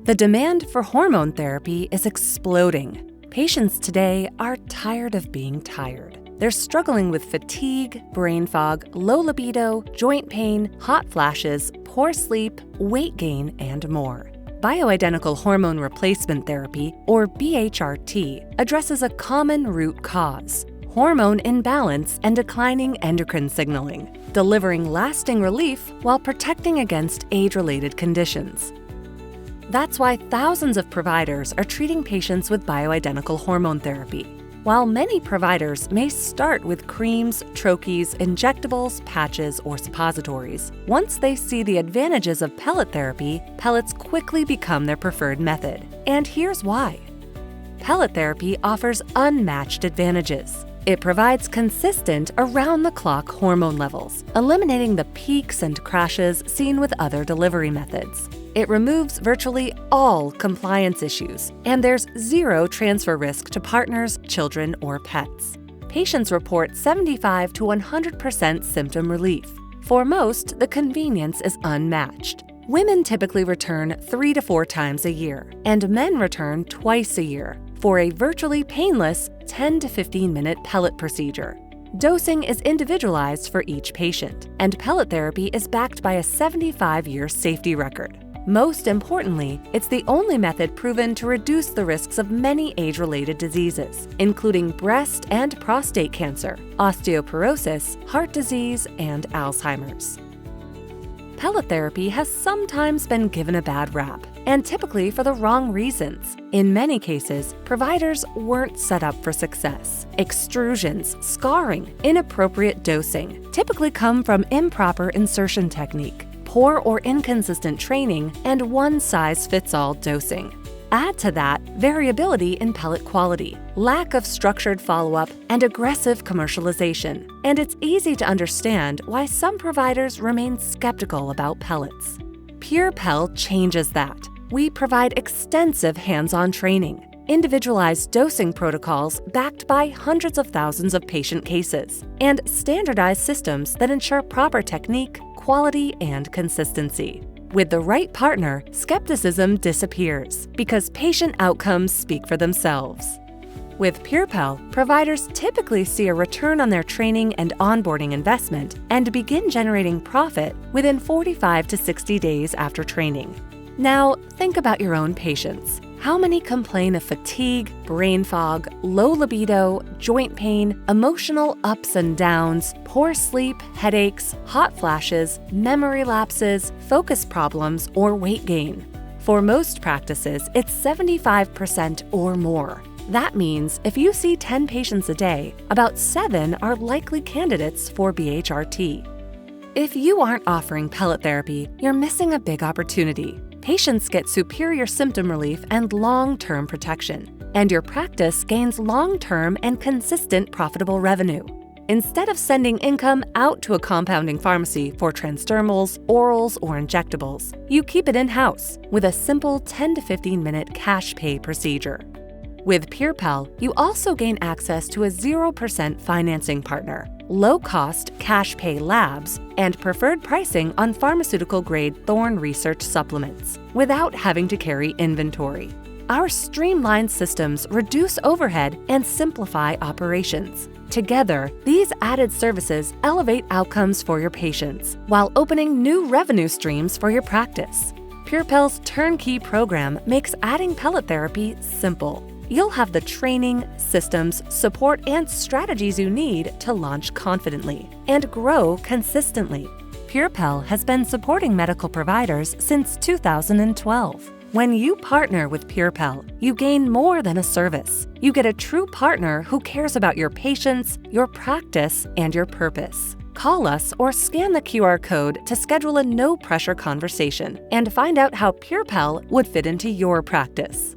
The demand for hormone therapy is exploding. Patients today are tired of being tired. They're struggling with fatigue, brain fog, low libido, joint pain, hot flashes, poor sleep, weight gain, and more. Bioidentical hormone replacement therapy, or BHRT, addresses a common root cause: hormone imbalance and declining endocrine signaling, delivering lasting relief while protecting against age-related conditions. That's why thousands of providers are treating patients with bioidentical hormone therapy. While many providers may start with creams, troches, injectables, patches, or suppositories, once they see the advantages of pellet therapy, pellets quickly become their preferred method. And here's why. Pellet therapy offers unmatched advantages. It provides consistent, around-the-clock hormone levels, eliminating the peaks and crashes seen with other delivery methods. It removes virtually all compliance issues, and there's zero transfer risk to partners, children, or pets. Patients report 75 to 100% symptom relief. For most, the convenience is unmatched. Women typically return 3 to 4 times a year, and men return twice a year for a virtually painless 10 to 15-minute pellet procedure. Dosing is individualized for each patient, and pellet therapy is backed by a 75-year safety record. Most importantly, it's the only method proven to reduce the risks of many age-related diseases, including breast and prostate cancer, osteoporosis, heart disease, and Alzheimer's. Pellet therapy has sometimes been given a bad rap, and typically for the wrong reasons. In many cases, providers weren't set up for success. Extrusions, scarring, inappropriate dosing typically come from improper insertion technique, poor or inconsistent training, and one-size-fits-all dosing. Add to that variability in pellet quality, lack of structured follow-up, and aggressive commercialization, and it's easy to understand why some providers remain skeptical about pellets. PurePel changes that. We provide extensive hands-on training, individualized dosing protocols backed by hundreds of thousands of patient cases, and standardized systems that ensure proper technique, quality, and consistency. With the right partner, skepticism disappears because patient outcomes speak for themselves. With PurePel, providers typically see a return on their training and onboarding investment and begin generating profit within 45 to 60 days after training. Now, think about your own patients. How many complain of fatigue, brain fog, low libido, joint pain, emotional ups and downs, poor sleep, headaches, hot flashes, memory lapses, focus problems, or weight gain? For most practices, it's 75% or more. That means if you see 10 patients a day, about 7 are likely candidates for BHRT. If you aren't offering pellet therapy, you're missing a big opportunity. Patients get superior symptom relief and long-term protection, and your practice gains long-term and consistent profitable revenue. Instead of sending income out to a compounding pharmacy for transdermals, orals, or injectables, you keep it in-house with a simple 10 to 15-minute cash pay procedure. With PurePel, you also gain access to a 0% financing partner, low-cost cash pay labs, and preferred pricing on pharmaceutical-grade Thorne Research supplements without having to carry inventory. Our streamlined systems reduce overhead and simplify operations. Together, these added services elevate outcomes for your patients while opening new revenue streams for your practice. PurePel's turnkey program makes adding pellet therapy simple. You'll have the training, systems, support, and strategies you need to launch confidently and grow consistently. PurePel has been supporting medical providers since 2012. When you partner with PurePel, you gain more than a service. You get a true partner who cares about your patients, your practice, and your purpose. Call us or scan the QR code to schedule a no-pressure conversation and find out how PurePel would fit into your practice.